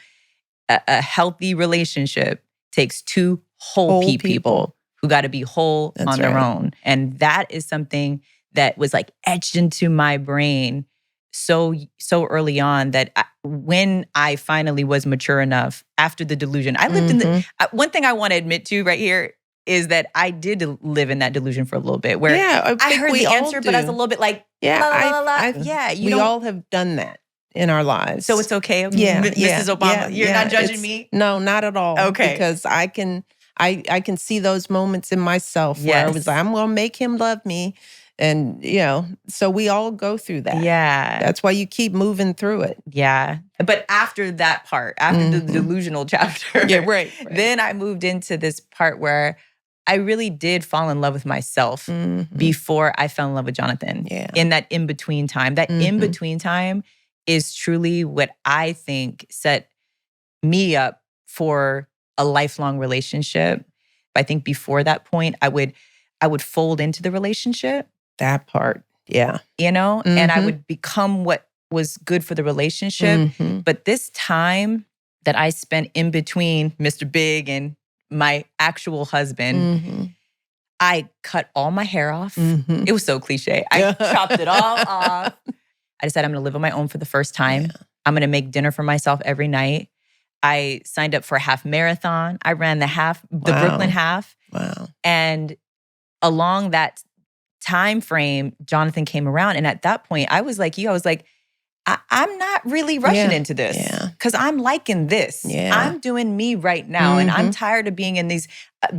Speaker 1: a healthy relationship takes two whole people who got to be whole on their own. And that is something that was like etched into my brain so early on that when I finally was mature enough after the delusion, I lived in the, one thing I want to admit to right here is that I did live in that delusion for a little bit where I heard the answer, but I was a little bit like,
Speaker 2: we
Speaker 1: you
Speaker 2: all have done that in our lives.
Speaker 1: So it's okay, Mrs. Obama. You're not judging me?
Speaker 2: No, not at all.
Speaker 1: Okay.
Speaker 2: Because I can see those moments in myself where I was like, I'm going to make him love me. And, so we all go through that.
Speaker 1: Yeah.
Speaker 2: That's why you keep moving through it.
Speaker 1: Yeah. But after that part, after the delusional chapter,
Speaker 2: right.
Speaker 1: Then I moved into this part where I really did fall in love with myself before I fell in love with Jonathan.
Speaker 2: Yeah.
Speaker 1: In that in-between time. That in-between time is truly what I think set me up for a lifelong relationship. I think before that point, I would fold into the relationship.
Speaker 2: That part, yeah.
Speaker 1: And I would become what was good for the relationship. But this time that I spent in between Mr. Big and my actual husband, I cut all my hair off. It was so cliche. I chopped it all off. I decided I'm going to live on my own for the first time. Yeah. I'm going to make dinner for myself every night. I signed up for a half marathon. I ran the Brooklyn half.
Speaker 2: Wow.
Speaker 1: And along that time frame, Jonathan came around. And at that point, I was like you. I was like, I'm not really rushing into this because I'm liking this.
Speaker 2: Yeah.
Speaker 1: I'm doing me right now. And I'm tired of being in these,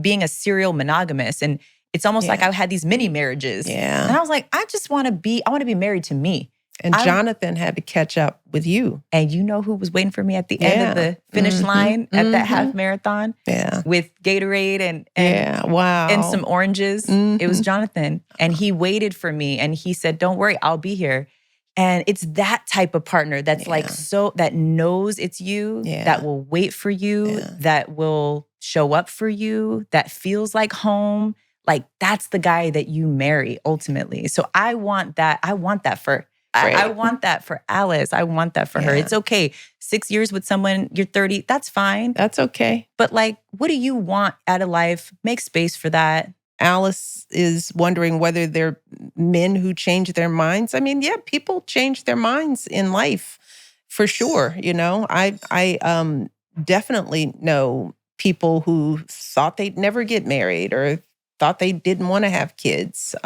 Speaker 1: being a serial monogamous. And it's almost like I had these mini marriages.
Speaker 2: Yeah.
Speaker 1: And I was like, I want to be married to me.
Speaker 2: And Jonathan had to catch up with you.
Speaker 1: And you know who was waiting for me at the end of the finish line at that half marathon?
Speaker 2: Yeah.
Speaker 1: With Gatorade and
Speaker 2: wow.
Speaker 1: and some oranges. It was Jonathan. And he waited for me and he said, don't worry, I'll be here. And it's that type of partner that's like that knows it's you, that will wait for you, that will show up for you, that feels like home. Like that's the guy that you marry ultimately. So I want that. I want that for I want that for Alice. I want that for her. It's okay. 6 years with someone, you're 30, that's fine.
Speaker 2: That's okay.
Speaker 1: But like, what do you want out of life? Make space for that.
Speaker 2: Alice is wondering whether they're men who change their minds. I mean, people change their minds in life for sure. I definitely know people who thought they'd never get married or thought they didn't want to have kids.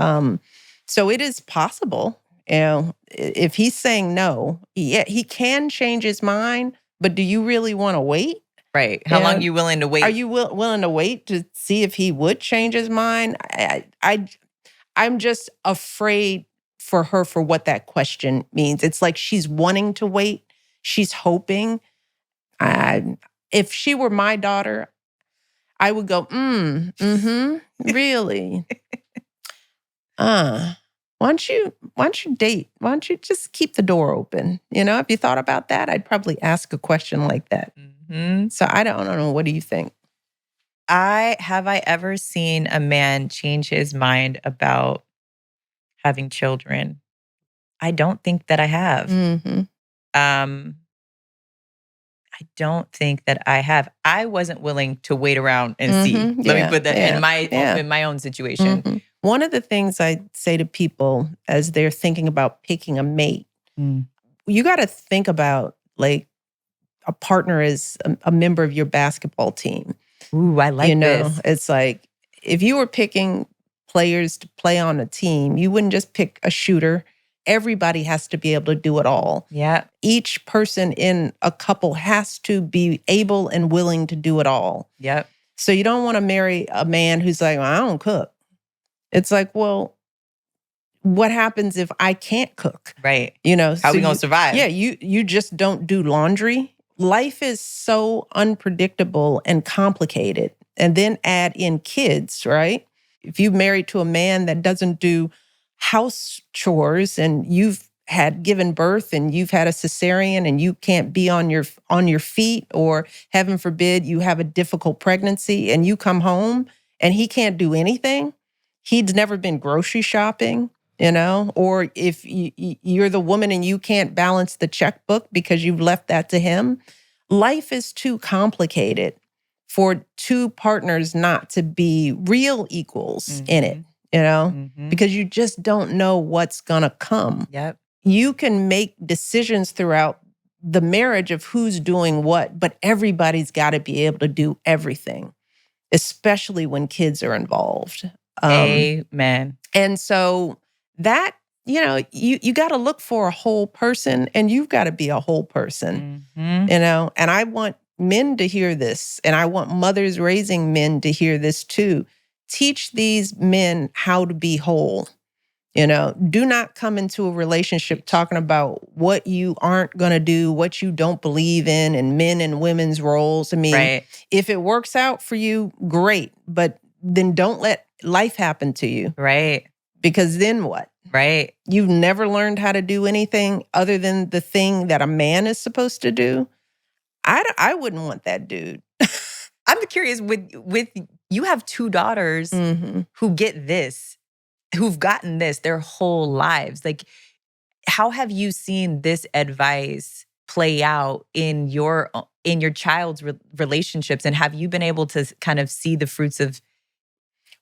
Speaker 2: So it is possible. If he's saying no, he can change his mind, but do you really want to wait?
Speaker 1: Right. How long are you willing to wait?
Speaker 2: Are you willing to wait to see if he would change his mind? I'm just afraid for her for what that question means. It's like she's wanting to wait. she's hoping. If she were my daughter, I would go, really? Why don't you date? Why don't you just keep the door open? If you thought about that, I'd probably ask a question like that. So I don't know. What do you think?
Speaker 1: Have I ever seen a man change his mind about having children? I don't think that I have. I don't think that I have. I wasn't willing to wait around and see. Let me put that in my own situation.
Speaker 2: One of the things I say to people as they're thinking about picking a mate, you got to think about like a partner is a member of your basketball team.
Speaker 1: Ooh, I like this.
Speaker 2: It's like if you were picking players to play on a team, you wouldn't just pick a shooter. Everybody has to be able to do it all.
Speaker 1: Yeah.
Speaker 2: Each person in a couple has to be able and willing to do it all.
Speaker 1: Yep.
Speaker 2: So you don't want to marry a man who's like, well, I don't cook. It's like, well, what happens if I can't cook?
Speaker 1: Right.
Speaker 2: How
Speaker 1: are we going to survive?
Speaker 2: Yeah, you just don't do laundry. Life is so unpredictable and complicated. And then add in kids, right? If you're married to a man that doesn't do house chores and you've had given birth and you've had a cesarean and you can't be on your feet, or heaven forbid you have a difficult pregnancy and you come home and he can't do anything. He's never been grocery shopping, or if you're the woman and you can't balance the checkbook because you've left that to him. Life is too complicated for two partners not to be real equals in it. Because you just don't know what's going to come.
Speaker 1: Yep.
Speaker 2: You can make decisions throughout the marriage of who's doing what, but everybody's got to be able to do everything, especially when kids are involved.
Speaker 1: Amen.
Speaker 2: And so that, you got to look for a whole person, and you've got to be a whole person, and I want men to hear this, and I want mothers raising men to hear this too. Teach these men how to be whole. Do not come into a relationship talking about what you aren't going to do, what you don't believe in, and men and women's roles. I mean, if it works out for you, great. But then don't let life happen to you.
Speaker 1: Right.
Speaker 2: Because then what?
Speaker 1: Right.
Speaker 2: You've never learned how to do anything other than the thing that a man is supposed to do. I wouldn't want that dude.
Speaker 1: I'm curious, with you have two daughters who get this, who've gotten this their whole lives. Like, how have you seen this advice play out in your child's relationships? And have you been able to kind of see the fruits of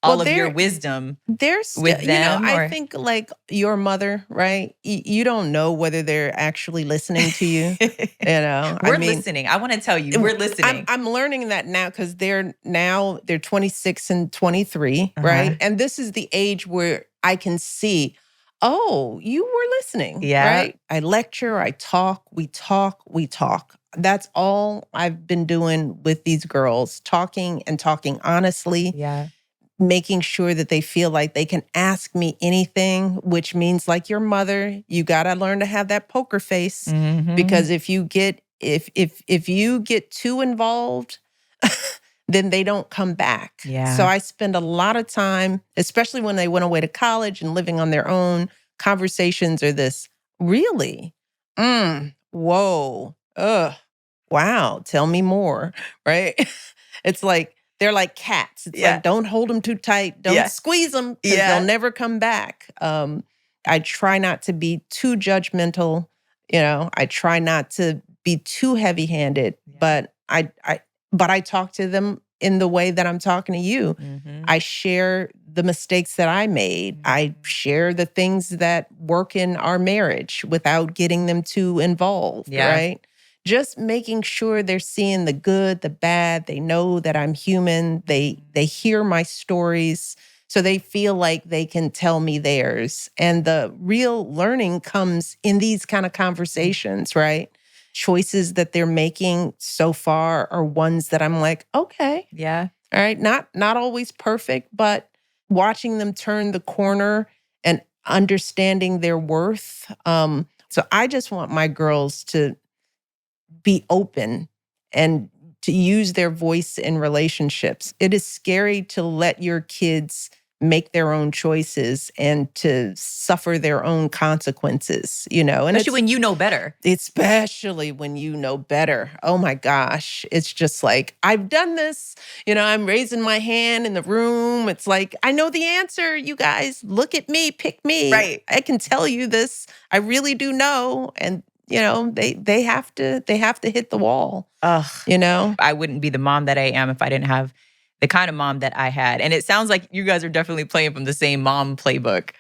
Speaker 1: all of your wisdom with them?
Speaker 2: I think like your mother, right? You don't know whether they're actually listening to you.
Speaker 1: We're listening. I want to tell you, we're listening.
Speaker 2: I'm learning that now because they're 26 and 23, right? And this is the age where I can see, oh, you were listening, right? I lecture, I talk, we talk. That's all I've been doing with these girls, talking honestly.
Speaker 1: Yeah.
Speaker 2: Making sure that they feel like they can ask me anything, which means like your mother, you got to learn to have that poker face, because if you get too involved, then they don't come back.
Speaker 1: Yeah.
Speaker 2: So I spend a lot of time, especially when they went away to college and living on their own, conversations are this, really? Whoa. Wow. Tell me more, right? It's like, they're like cats. It's like, don't hold them too tight. Don't squeeze them, because they'll never come back. I try not to be too judgmental. I try not to be too heavy-handed, but I talk to them in the way that I'm talking to you. I share the mistakes that I made. I share the things that work in our marriage without getting them too involved, right? Just making sure they're seeing the good, the bad. They know that I'm human. They hear my stories, so they feel like they can tell me theirs. And the real learning comes in these kind of conversations, right? Choices that they're making so far are ones that I'm like, okay.
Speaker 1: Yeah.
Speaker 2: All right. Not always perfect, but watching them turn the corner and understanding their worth. So I just want my girls to be open and to use their voice in relationships. It is scary to let your kids make their own choices and to suffer their own consequences, and
Speaker 1: especially when you know better.
Speaker 2: Especially when you know better. Oh my gosh. It's just like, I've done this. I'm raising my hand in the room. It's like, I know the answer, you guys. Look at me, pick me.
Speaker 1: Right.
Speaker 2: I can tell you this. I really do know. And they have to hit the wall.
Speaker 1: I wouldn't be the mom that I am if I didn't have the kind of mom that I had. And it sounds like you guys are definitely playing from the same mom playbook.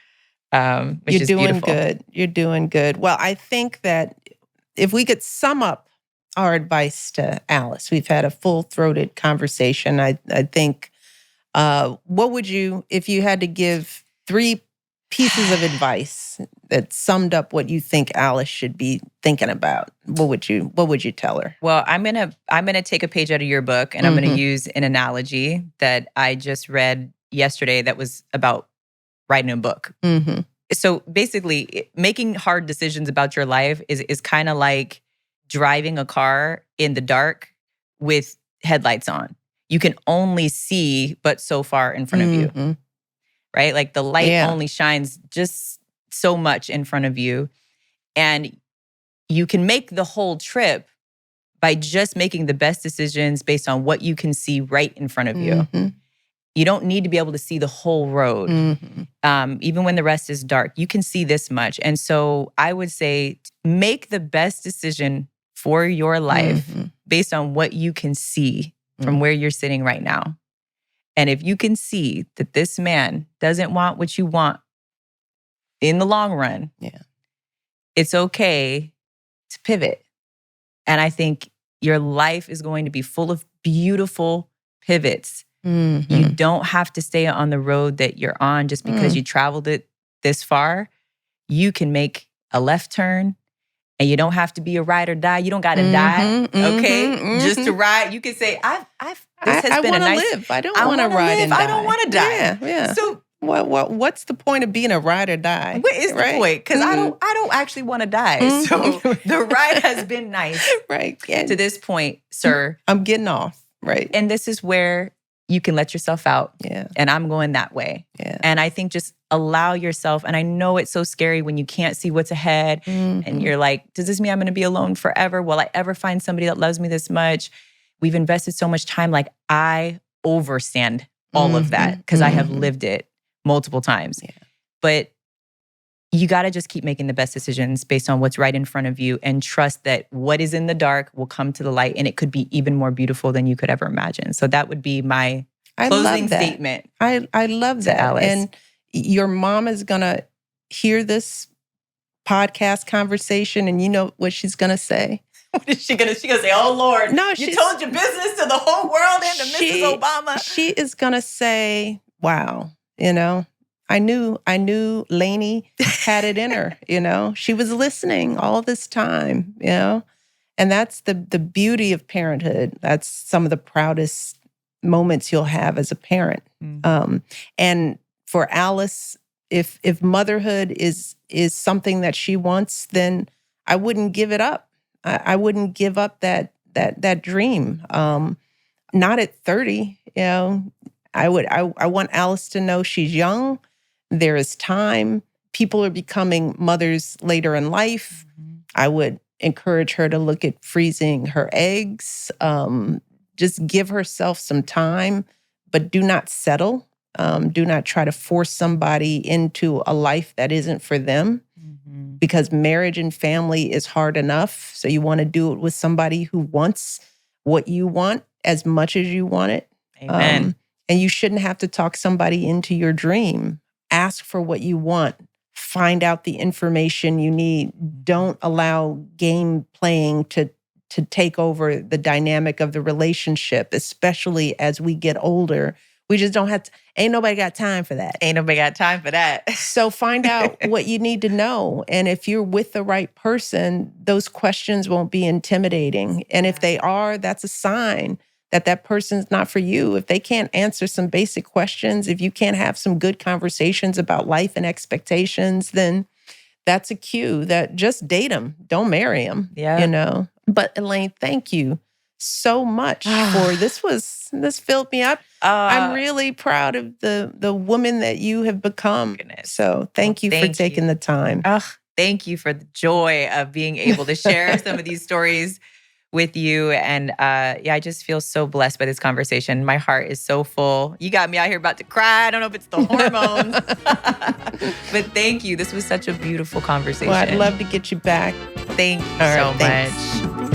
Speaker 2: You're doing
Speaker 1: beautiful.
Speaker 2: Good. You're doing good. Well, I think that if we could sum up our advice to Alice, we've had a full-throated conversation. I think, what would you, if you had to give 3 pieces of advice that summed up what you think Alice should be thinking about, what would you tell her?
Speaker 1: Well, I'm gonna take a page out of your book, and I'm gonna use an analogy that I just read yesterday that was about writing a book.
Speaker 2: Mm-hmm.
Speaker 1: So basically, making hard decisions about your life is kind of like driving a car in the dark with headlights on. You can only see but so far in front of you. Right? Like the light only shines just so much in front of you. And you can make the whole trip by just making the best decisions based on what you can see right in front of you. You don't need to be able to see the whole road. Even when the rest is dark, you can see this much. And so I would say make the best decision for your life based on what you can see from where you're sitting right now. And if you can see that this man doesn't want what you want in the long run, it's okay to pivot. And I think your life is going to be full of beautiful pivots. You don't have to stay on the road that you're on just because you traveled it this far. You can make a left turn. And you don't have to be a ride or die. You don't got to die, okay? Just to ride. You can say, I
Speaker 2: want to live. I don't want to ride and die.
Speaker 1: I don't want to die.
Speaker 2: Yeah.
Speaker 1: So
Speaker 2: what's the point of being a ride or die?
Speaker 1: What is the point? Because I don't actually want to die. So the ride has been nice,
Speaker 2: right?
Speaker 1: To this point, sir.
Speaker 2: I'm getting off, right?
Speaker 1: And this is where you can let yourself out.
Speaker 2: Yeah.
Speaker 1: And I'm going that way.
Speaker 2: Yeah.
Speaker 1: And I think just allow yourself, and I know it's so scary when you can't see what's ahead and you're like, does this mean I'm going to be alone forever? Will I ever find somebody that loves me this much? We've invested so much time. Like I overstand all of that because I have lived it multiple times.
Speaker 2: Yeah.
Speaker 1: But you got to just keep making the best decisions based on what's right in front of you and trust that what is in the dark will come to the light and it could be even more beautiful than you could ever imagine. So that would be my closing statement.
Speaker 2: I love that.
Speaker 1: Alice.
Speaker 2: And your mom is going to hear this podcast conversation and you know what she's going to say?
Speaker 1: What is she going to say? Oh, Lord,
Speaker 2: no,
Speaker 1: you told your business to the whole world and to Mrs. Obama.
Speaker 2: She is going to say, wow, I knew Lainey had it in her, She was listening all this time, And that's the beauty of parenthood. That's some of the proudest moments you'll have as a parent. And for Alice, if motherhood is something that she wants, then I wouldn't give it up. I wouldn't give up that dream. Not at 30, I want Alice to know she's young. There is time. People are becoming mothers later in life. I would encourage her to look at freezing her eggs. Just give herself some time, but do not settle. Do not try to force somebody into a life that isn't for them, because marriage and family is hard enough. So you want to do it with somebody who wants what you want as much as you want it.
Speaker 1: Amen.
Speaker 2: And you shouldn't have to talk somebody into your dream. Ask for what you want. Find out the information you need. Don't allow game playing to take over the dynamic of the relationship, especially as we get older. We just don't have to, ain't nobody got time for that.
Speaker 1: Ain't nobody got time for that.
Speaker 2: So find out what you need to know. And if you're with the right person, those questions won't be intimidating. And if they are, that's a sign that person's not for you. If they can't answer some basic questions, if you can't have some good conversations about life and expectations, then that's a cue that just date them. Don't marry them.
Speaker 1: Yeah.
Speaker 2: But Elaine, thank you so much for this filled me up. I'm really proud of the woman that you have become.
Speaker 1: Goodness.
Speaker 2: So thank you for taking the time.
Speaker 1: Thank you for the joy of being able to share some of these stories with you. And I just feel so blessed by this conversation. My heart is so full. You got me out here about to cry. I don't know if it's the hormones. But thank you. This was such a beautiful conversation.
Speaker 2: Well, I'd love to get you back.
Speaker 1: Thank you so much.